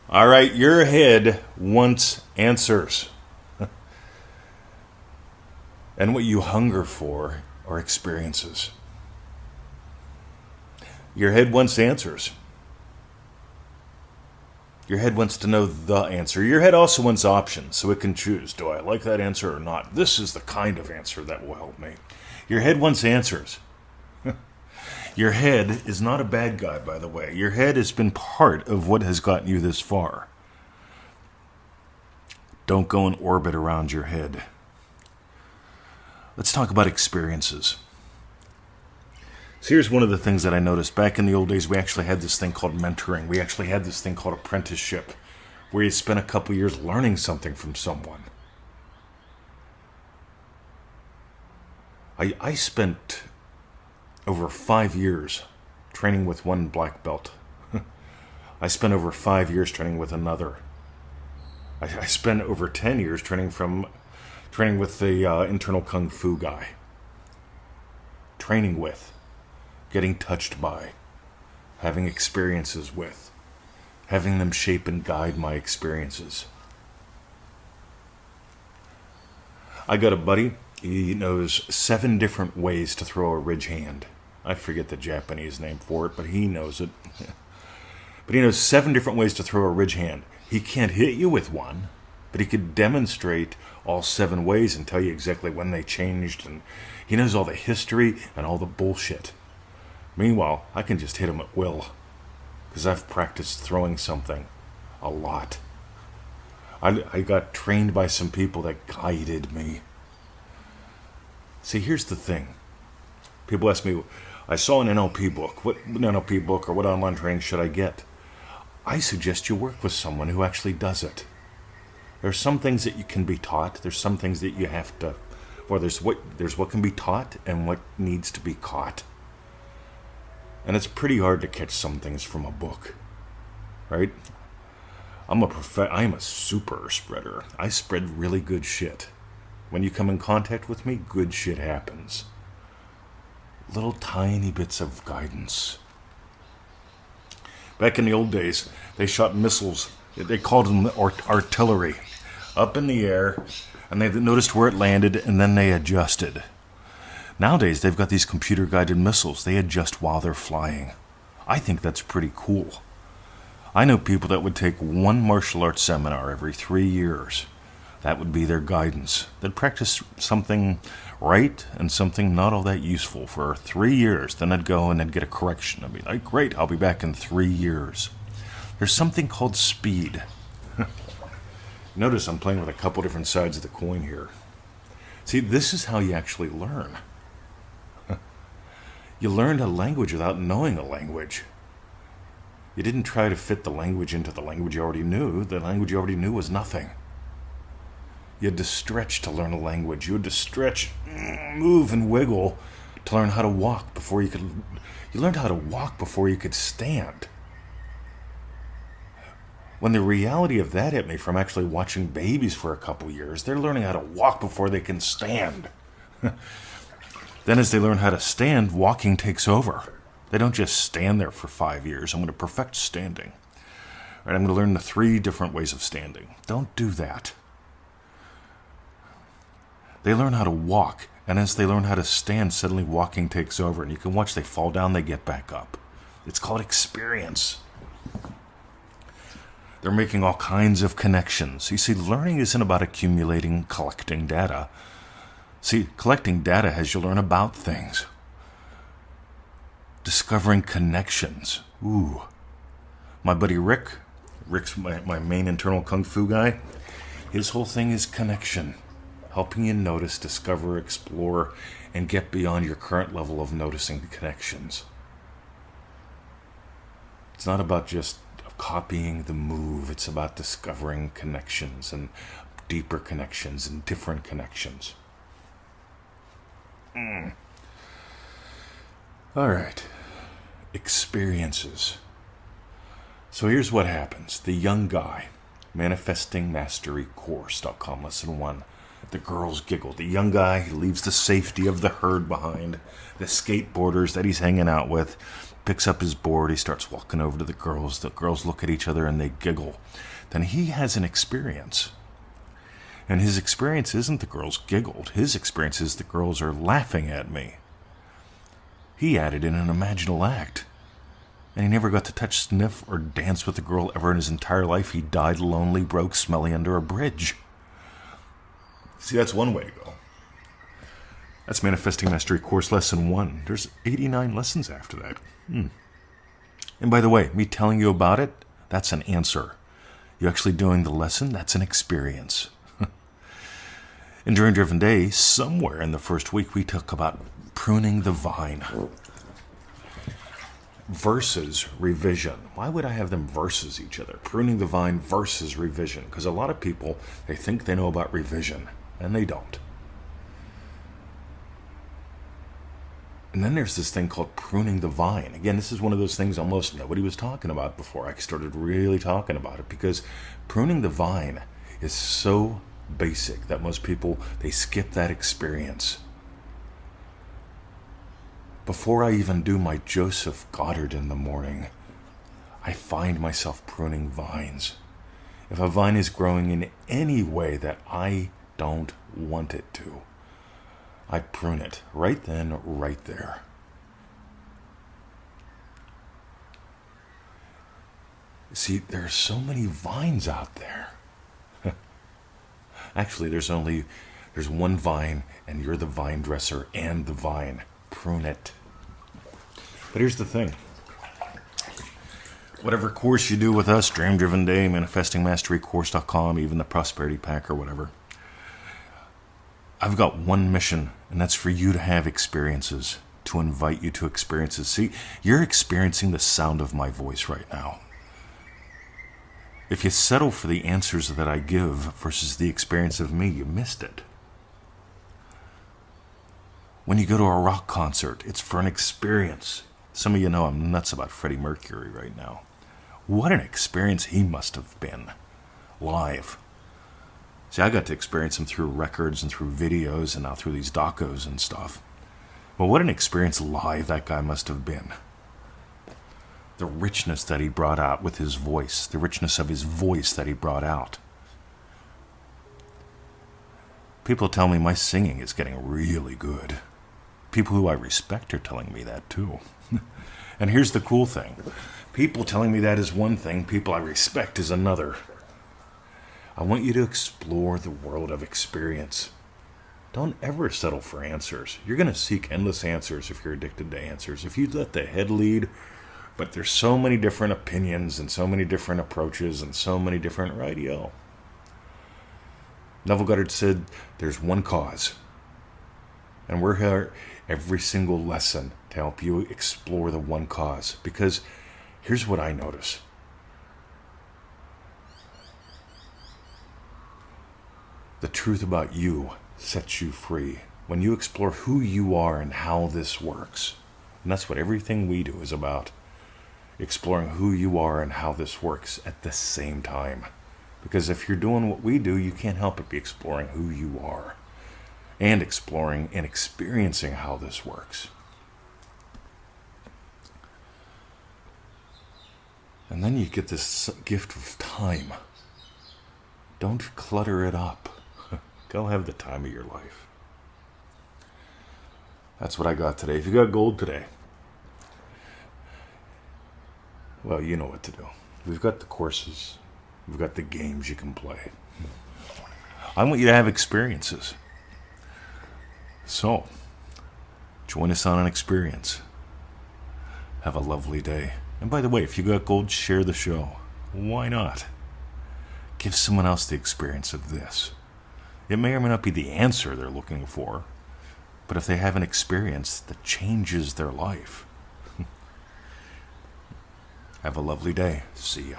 All right, your head wants answers. And what you hunger for are experiences. Your head wants answers. Your head wants to know the answer. Your head also wants options, so it can choose. Do I like that answer or not? This is the kind of answer that will help me. Your head wants answers. Your head is not a bad guy, by the way. Your head has been part of what has gotten you this far. Don't go in orbit around your head. Let's talk about experiences. So here's one of the things that I noticed. Back in the old days, we actually had this thing called mentoring. We actually had this thing called apprenticeship, where you spent a couple years learning something from someone. I spent over 5 years training with one black belt. I spent over 5 years training with another. I spent over 10 years training with the internal kung fu guy. Training with, getting touched by, having experiences with, having them shape and guide my experiences. I got a buddy, he knows 7 different ways to throw a ridge hand. I forget the Japanese name for it, but he knows it. But he knows 7 different ways to throw a ridge hand. He can't hit you with one, but he could demonstrate all 7 ways and tell you exactly when they changed, and he knows all the history and all the bullshit. Meanwhile, I can just hit him at will, because I've practiced throwing something a lot. I got trained by some people that guided me. See, here's the thing. People ask me, I saw an NLP book. What NLP book or what online training should I get? I suggest you work with someone who actually does it. There's some things that you can be taught. There's some things that you have to... Well, there's what can be taught and what needs to be caught. And it's pretty hard to catch some things from a book. Right? I am a super spreader. I spread really good shit. When you come in contact with me, good shit happens. Little tiny bits of guidance. Back in the old days, they shot missiles. They called them artillery. Up in the air, and they noticed where it landed, and then they adjusted. Nowadays, they've got these computer-guided missiles. They adjust while they're flying. I think that's pretty cool. I know people that would take one martial arts seminar every 3 years. That would be their guidance. They'd practice something right and something not all that useful for 3 years. Then I'd go and I'd get a correction. I'd be like, great, I'll be back in 3 years. There's something called speed. Notice I'm playing with a couple different sides of the coin here. See, this is how you actually learn. You learned a language without knowing a language. You didn't try to fit the language into the language you already knew. The language you already knew was nothing. You had to stretch to learn a language. You had to stretch, move, and wiggle to learn how to walk before you could... You learned how to walk before you could stand. When the reality of that hit me from actually watching babies for a couple years, they're learning how to walk before they can stand. Then as they learn how to stand, walking takes over. They don't just stand there for 5 years. I'm going to perfect standing. All right, I'm going to learn the 3 different ways of standing. Don't do that. They learn how to walk, and as they learn how to stand, suddenly walking takes over, and you can watch they fall down, they get back up. It's called experience. They're making all kinds of connections. You see, learning isn't about accumulating, collecting data. See, collecting data has you learn about things. Discovering connections. Ooh. My buddy Rick's my main internal kung fu guy. His whole thing is connection. Helping you notice, discover, explore, and get beyond your current level of noticing the connections. It's not about just copying the move. It's about discovering connections and deeper connections and different connections. All right. Experiences. So here's what happens. The young guy, manifestingmasterycourse.com, lesson 1. The girls giggle. The young guy leaves the safety of the herd behind. The skateboarders that he's hanging out with. picks up his board, he starts walking over to the girls. The girls look at each other and they giggle. Then he has an experience. And his experience isn't the girls giggled. His experience is the girls are laughing at me. He added in an imaginal act. And he never got to touch, sniff, or dance with a girl ever in his entire life. He died lonely, broke, smelly under a bridge. See, that's one way to go. That's Manifesting Mastery Course Lesson 1. There's 89 lessons after that. And by the way, me telling you about it, that's an answer. You actually doing the lesson, that's an experience. In Dream Driven Day, somewhere in the first week, we talk about pruning the vine versus revision. Why would I have them versus each other? Pruning the vine versus revision. Because a lot of people, they think they know about revision, and they don't. And then there's this thing called pruning the vine. Again, this is one of those things almost nobody was talking about before I started really talking about it, because pruning the vine is so basic that most people, they skip that experience. Before I even do my Joseph Goddard in the morning, I find myself pruning vines. If a vine is growing in any way that I don't want it to, I prune it right then, right there. See, there are so many vines out there. Actually, there's one vine, and you're the vine dresser and the vine. Prune it. But here's the thing. Whatever course you do with us, Dream Driven Day, ManifestingMasteryCourse.com, even the Prosperity Pack or whatever, I've got one mission, and that's for you to have experiences, to invite you to experiences. See, you're experiencing the sound of my voice right now. If you settle for the answers that I give versus the experience of me, you missed it. When you go to a rock concert, it's for an experience. Some of you know I'm nuts about Freddie Mercury right now. What an experience he must have been, live. See, I got to experience him through records and through videos and now through these docos and stuff. Well, what an experience live that guy must have been. The richness that he brought out with his voice, the richness of his voice that he brought out. People tell me my singing is getting really good. People who I respect are telling me that too. And here's the cool thing. People telling me that is one thing, people I respect is another. I want you to explore the world of experience. Don't ever settle for answers. You're going to seek endless answers if you're addicted to answers. If you let the head lead, but there's so many different opinions and so many different approaches and so many different radio. Neville Goddard said, there's one cause. And we're here every single lesson to help you explore the one cause. Because here's what I notice. The truth about you sets you free. When you explore who you are and how this works. And that's what everything we do is about. Exploring who you are and how this works at the same time. Because if you're doing what we do, you can't help but be exploring who you are. And exploring and experiencing how this works. And then you get this gift of time. Don't clutter it up. Go have the time of your life. That's what I got today. If you got gold today, well, you know what to do. We've got the courses. We've got the games you can play. I want you to have experiences. So, join us on an experience. Have a lovely day. And by the way, if you got gold, share the show. Why not? Give someone else the experience of this. It may or may not be the answer they're looking for, but if they have an experience that changes their life. Have a lovely day. See ya.